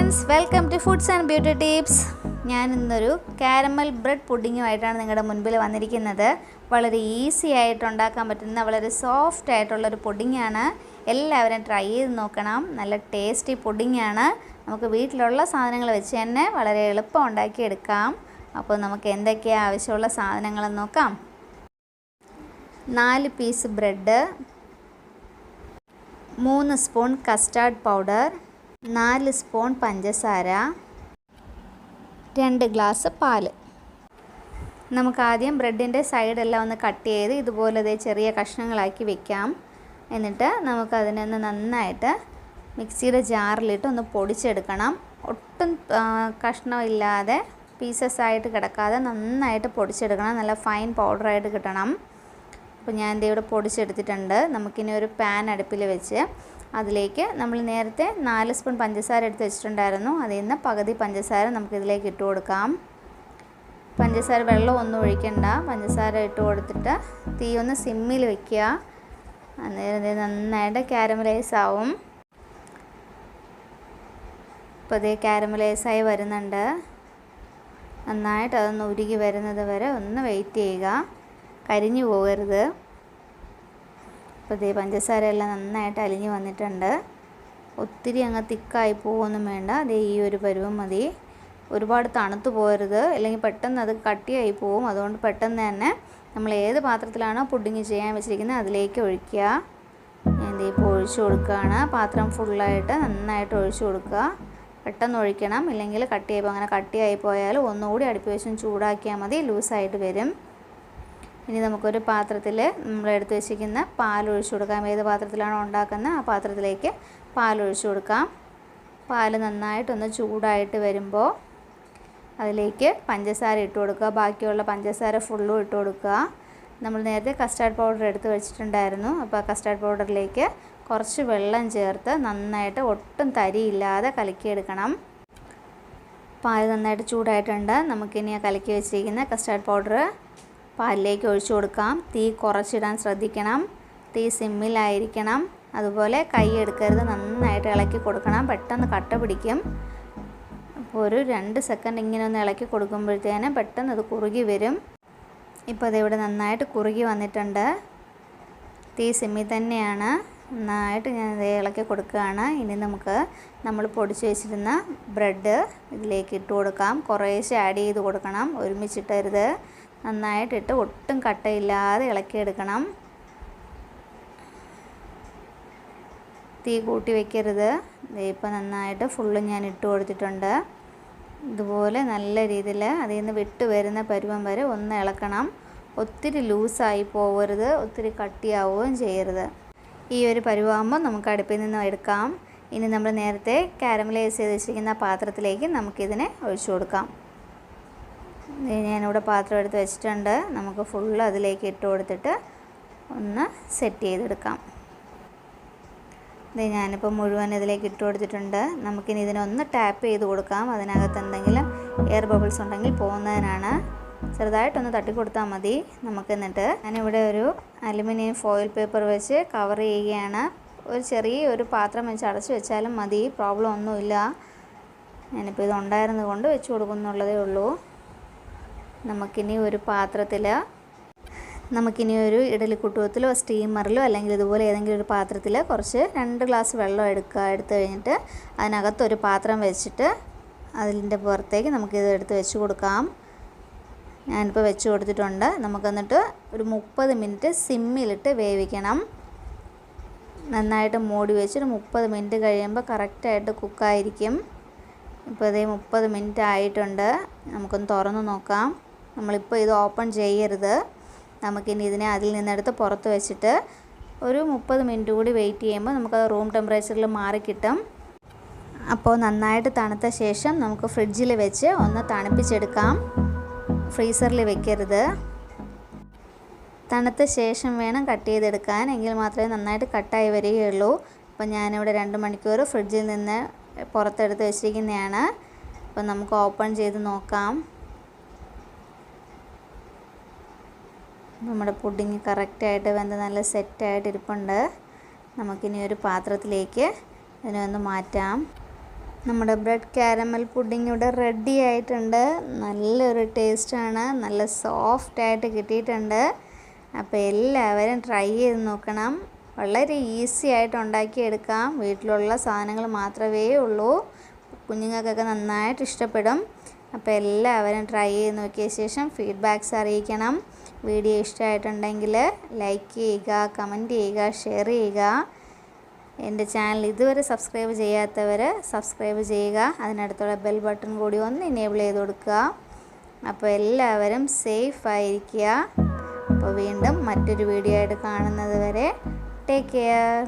Friends, welcome to foods and beauty tips. ഞാൻ ഇന്നൊരു caramel bread പുഡിങ്ങുമായിട്ടാണ് നിങ്ങളുടെ മുൻപിൽ വന്നിരിക്കുന്നത്. വളരെ ഈസി ആയിട്ട് ഉണ്ടാക്കാൻ പറ്റുന്ന വളരെ സോഫ്റ്റ് ആയിട്ടുള്ളൊരു പുഡിങ്ങാണ്. എല്ലാവരും ട്രൈ ചെയ്ത് നോക്കണം. നല്ല ടേസ്റ്റി പുഡിങ്ങാണ്. നമുക്ക് വീട്ടിലുള്ള സാധനങ്ങൾ വെച്ച് തന്നെ വളരെ എളുപ്പം ഉണ്ടാക്കിയെടുക്കാം. അപ്പോൾ നമുക്ക് എന്തൊക്കെയാണ് ആവശ്യമുള്ള സാധനങ്ങളെന്ന് നോക്കാം. 4 piece bread, 3 spoon custard powder, 4 spoon പഞ്ചസാര, 2 ഗ്ലാസ് പാൽ. നമുക്ക് ആദ്യം ബ്രെഡിൻ്റെ സൈഡെല്ലാം ഒന്ന് കട്ട് ചെയ്ത് ഇതുപോലെ ചെറിയ കഷ്ണങ്ങളാക്കി വെക്കാം. എന്നിട്ട് നമുക്കതിനൊന്ന് നന്നായിട്ട് മിക്സിയുടെ ജാറിലിട്ട് ഒന്ന് പൊടിച്ചെടുക്കണം. ഒട്ടും കഷ്ണമില്ലാതെ പീസസ് ആയിട്ട് കിടക്കാതെ നന്നായിട്ട് പൊടിച്ചെടുക്കണം. നല്ല ഫൈൻ പൗഡറായിട്ട് കിട്ടണം. അപ്പോൾ ഞാൻ ഇവിടെ പൊടിച്ചെടുത്തിട്ടുണ്ട്. നമുക്കിനി ഒരു പാൻ അടുപ്പിൽ വെച്ച് അതിലേക്ക് നമ്മൾ നേരത്തെ 4 സ്പൂൺ പഞ്ചസാര എടുത്ത് വെച്ചിട്ടുണ്ടായിരുന്നു. അതിൽ നിന്ന് പകുതി പഞ്ചസാര നമുക്കിതിലേക്ക് ഇട്ട് കൊടുക്കാം. പഞ്ചസാര വെള്ളം ഒന്നും ഒഴിക്കണ്ട. പഞ്ചസാര ഇട്ട് കൊടുത്തിട്ട് തീ ഒന്ന് സിമ്മിൽ വയ്ക്കുക. അന്നേരം നന്നായിട്ട് കാരമലൈസ് ആവും. ഇപ്പോൾ ഇതേ കാരമലൈസായി വരുന്നുണ്ട്. നന്നായിട്ട് അതൊന്ന് ഉരുകി വരുന്നത് വരെ ഒന്ന് വെയിറ്റ് ചെയ്യുക. കരിഞ്ഞു പോകരുത്. അപ്പോൾ ഇതേ പഞ്ചസാരയെല്ലാം നന്നായിട്ട് അലിഞ്ഞ് വന്നിട്ടുണ്ട്. ഒത്തിരി അങ്ങ് തിക്കായി പോകുമൊന്നും വേണ്ട. അതേ ഈ ഒരു പരുവം മതി. ഒരുപാട് തണുത്ത് പോകരുത്, അല്ലെങ്കിൽ പെട്ടെന്ന് അത് കട്ടിയായി പോവും. അതുകൊണ്ട് പെട്ടെന്ന് തന്നെ നമ്മൾ ഏത് പാത്രത്തിലാണോ പുഡിങ് ചെയ്യാൻ വെച്ചിരിക്കുന്നത് അതിലേക്ക് ഒഴിക്കുക. ഞാൻ ഇപ്പോൾ ഒഴിച്ചു കൊടുക്കുകയാണ്. പാത്രം ഫുള്ളായിട്ട് നന്നായിട്ട് ഒഴിച്ചു കൊടുക്കുക. പെട്ടെന്ന് ഒഴിക്കണം, ഇല്ലെങ്കിൽ കട്ടിയായി പോകും. അങ്ങനെ കട്ടിയായി പോയാൽ ഒന്നുകൂടി അടുപ്പ് വെച്ച് ചൂടാക്കിയാൽ മതി, ലൂസായിട്ട് വരും. ഇനി നമുക്കൊരു പാത്രത്തിൽ നമ്മൾ എടുത്ത് വെച്ചിരിക്കുന്ന പാൽ ഒഴിച്ചു കൊടുക്കാം. ഏത് പാത്രത്തിലാണോ ഉണ്ടാക്കുന്നത് ആ പാത്രത്തിലേക്ക് പാൽ ഒഴിച്ചു കൊടുക്കാം. പാൽ നന്നായിട്ടൊന്ന് ചൂടായിട്ട് വരുമ്പോൾ അതിലേക്ക് പഞ്ചസാര ഇട്ട് കൊടുക്കുക. ബാക്കിയുള്ള പഞ്ചസാര ഫുള്ളും ഇട്ട് കൊടുക്കുക. നമ്മൾ നേരത്തെ കസ്റ്റാർഡ് പൗഡർ എടുത്ത് വെച്ചിട്ടുണ്ടായിരുന്നു. അപ്പോൾ കസ്റ്റാർഡ് പൗഡറിലേക്ക് കുറച്ച് വെള്ളം ചേർത്ത് നന്നായിട്ട് ഒട്ടും തരിയില്ലാതെ കലക്കിയെടുക്കണം. പാൽ നന്നായിട്ട് ചൂടായിട്ടുണ്ട്. നമുക്കിനി ആ കലക്കി വെച്ചിരിക്കുന്ന കസ്റ്റാർഡ് പൗഡർ പാലിലേക്ക് ഒഴിച്ചു കൊടുക്കാം. തീ കുറച്ചിടാൻ ശ്രദ്ധിക്കണം. തീ സിമ്മിലായിരിക്കണം. അതുപോലെ കൈ എടുക്കരുത്, നന്നായിട്ട് ഇളക്കി കൊടുക്കണം. പെട്ടെന്ന് കട്ട പിടിക്കും. അപ്പോൾ ഒരു 2 സെക്കൻഡ് ഇങ്ങനെ ഒന്ന് ഇളക്കി കൊടുക്കുമ്പോഴത്തേനും പെട്ടെന്ന് അത് കുറുകി വരും. ഇപ്പോൾ അതിവിടെ നന്നായിട്ട് കുറുകി വന്നിട്ടുണ്ട്. തീ സിമ്മിൽ തന്നെയാണ്. നന്നായിട്ട് ഞാൻ ഇത് ഇളക്കി കൊടുക്കുകയാണ്. ഇനി നമുക്ക് നമ്മൾ പൊടിച്ച് വെച്ചിരുന്ന ബ്രെഡ് ഇതിലേക്ക് ഇട്ട് കൊടുക്കാം. കുറേശ്ശെ ആഡ് ചെയ്ത് കൊടുക്കണം, ഒരുമിച്ചിട്ടരുത്. നന്നായിട്ടിട്ട് ഒട്ടും കട്ടയില്ലാതെ ഇളക്കിയെടുക്കണം. തീ കൂട്ടി വയ്ക്കരുത്. ഇപ്പോൾ നന്നായിട്ട് ഫുള്ള് ഞാൻ ഇട്ട് കൊടുത്തിട്ടുണ്ട്. ഇതുപോലെ നല്ല രീതിയിൽ അതിൽ നിന്ന് വിട്ട് വരുന്ന പരുവം വരെ ഒന്ന് ഇളക്കണം. ഒത്തിരി ലൂസായി പോകരുത്, ഒത്തിരി കട്ടിയാവുകയും ചെയ്യരുത്. ഈ ഒരു പരുവാകുമ്പോൾ നമുക്ക് അടുപ്പിൽ നിന്ന് എടുക്കാം. ഇനി നമ്മൾ നേരത്തെ കാരമലൈസ് ചെയ്ത് വെച്ചിരിക്കുന്ന പാത്രത്തിലേക്ക് നമുക്കിതിനെ ഒഴിച്ചു കൊടുക്കാം. ഞാനിവിടെ പാത്രം എടുത്ത് വെച്ചിട്ടുണ്ട്. നമുക്ക് ഫുള്ള് അതിലേക്ക് ഇട്ട് കൊടുത്തിട്ട് ഒന്ന് സെറ്റ് ചെയ്തെടുക്കാം. ഞാനിപ്പോൾ മുഴുവൻ ഇതിലേക്ക് ഇട്ട് കൊടുത്തിട്ടുണ്ട്. നമുക്കിനി ഇതിനൊന്ന് ടാപ്പ് ചെയ്ത് കൊടുക്കാം. അതിനകത്ത് എന്തെങ്കിലും എയർ ബബിൾസ് ഉണ്ടെങ്കിൽ പോകുന്നതിനാണ്. ചെറുതായിട്ടൊന്ന് തട്ടിക്കൊടുത്താൽ മതി. നമുക്കെന്നിട്ട് ഞാനിവിടെ ഒരു അലുമിനിയം ഫോയിൽ പേപ്പർ വെച്ച് കവർ ചെയ്യുകയാണ്. ഒരു ചെറിയൊരു പാത്രം വെച്ച് അടച്ചു വെച്ചാലും മതി, പ്രോബ്ലം ഒന്നുമില്ല. ഞാനിപ്പോൾ ഇതുണ്ടായിരുന്നത് കൊണ്ട് വെച്ച് കൊടുക്കുന്നുള്ളതേ ഉള്ളൂ. നമുക്കിനി ഒരു പാത്രത്തിൽ ഒരു ഇഡലിക്കുട്ടുവത്തിലോ സ്റ്റീമറിലോ അല്ലെങ്കിൽ ഇതുപോലെ ഏതെങ്കിലും ഒരു പാത്രത്തിൽ കുറച്ച് 2 ഗ്ലാസ് വെള്ളം എടുത്ത് കഴിഞ്ഞിട്ട് അതിനകത്തൊരു പാത്രം വെച്ചിട്ട് അതിൻ്റെ പുറത്തേക്ക് നമുക്കിത് എടുത്ത് വെച്ച് കൊടുക്കാം. ഞാനിപ്പോൾ വെച്ച് കൊടുത്തിട്ടുണ്ട്. നമുക്കെന്നിട്ട് ഒരു 30 മിനിറ്റ് സിമ്മിലിട്ട് വേവിക്കണം. നന്നായിട്ട് മൂടി വെച്ചിട്ട് 30 മിനിറ്റ് കഴിയുമ്പോൾ കറക്റ്റായിട്ട് കുക്കായിരിക്കും. ഇപ്പോൾ ഇതേ 30 മിനിറ്റ് ആയിട്ടുണ്ട്. നമുക്കൊന്ന് തുറന്ന് നോക്കാം. നമ്മളിപ്പോൾ ഇത് ഓപ്പൺ ചെയ്യരുത്. നമുക്കിനി ഇതിനെ അതിൽ നിന്നെടുത്ത് പുറത്ത് വെച്ചിട്ട് ഒരു 30 മിനിറ്റ് കൂടി വെയിറ്റ് ചെയ്യുമ്പോൾ നമുക്കത് റൂം ടെമ്പറേച്ചറിൽ മാറിക്കിട്ടും. അപ്പോൾ നന്നായിട്ട് തണുത്ത ശേഷം നമുക്ക് ഫ്രിഡ്ജിൽ വെച്ച് ഒന്ന് തണുപ്പിച്ചെടുക്കാം. ഫ്രീസറിൽ വെക്കരുത്. തണുത്ത ശേഷം വേണം കട്ട് ചെയ്തെടുക്കാൻ, എങ്കിൽ മാത്രമേ നന്നായിട്ട് കട്ടായി വരികയുള്ളൂ. അപ്പോൾ ഞാനിവിടെ 2 മണിക്കൂർ ഫ്രിഡ്ജിൽ നിന്ന് പുറത്തെടുത്ത് വെച്ചിരിക്കുന്നതാണ്. അപ്പോൾ നമുക്ക് ഓപ്പൺ ചെയ്ത് നോക്കാം. നമ്മുടെ പുഡിങ് കറക്റ്റായിട്ട് വെന്ത് നല്ല സെറ്റായിട്ട് ഇരിപ്പുണ്ട്. നമുക്കിനി ഒരു പാത്രത്തിലേക്ക് ഇതിനെ ഒന്ന് മാറ്റാം. നമ്മുടെ ബ്രെഡ് കാരമൽ പുഡിംഗ് ഇവിടെ റെഡി ആയിട്ടുണ്ട്. നല്ലൊരു ടേസ്റ്റാണ്, നല്ല സോഫ്റ്റായിട്ട് കിട്ടിയിട്ടുണ്ട്. അപ്പോൾ എല്ലാവരും ട്രൈ ചെയ്ത് നോക്കണം. വളരെ ഈസി ആയിട്ട് ഉണ്ടാക്കിയെടുക്കാം. വീട്ടിലുള്ള സാധനങ്ങൾ മാത്രമേ ഉള്ളൂ. കുഞ്ഞുങ്ങൾക്കൊക്കെ നന്നായിട്ട് ഇഷ്ടപ്പെടും. അപ്പോൾ എല്ലാവരും ട്രൈ ചെയ്ത് നോക്കിയ ശേഷം ഫീഡ്ബാക്ക്സ് അറിയിക്കണം. വീഡിയോ ഇഷ്ടമായിട്ടുണ്ടെങ്കിൽ ലൈക്ക് ചെയ്യുക, കമൻറ്റ് ചെയ്യുക, ഷെയർ ചെയ്യുക. എൻ്റെ ചാനൽ ഇതുവരെ സബ്സ്ക്രൈബ് ചെയ്യാത്തവർ സബ്സ്ക്രൈബ് ചെയ്യുക. അതിനടുത്തുള്ള ബെൽ ബട്ടൺ കൂടി ഒന്ന് എനേബിൾ ചെയ്ത് കൊടുക്കുക. അപ്പോൾ എല്ലാവരും സേഫ് ആയിരിക്കുക. അപ്പോൾ വീണ്ടും മറ്റൊരു വീഡിയോ ആയിട്ട് കാണുന്നത് വരെ ടേക്ക് കെയർ.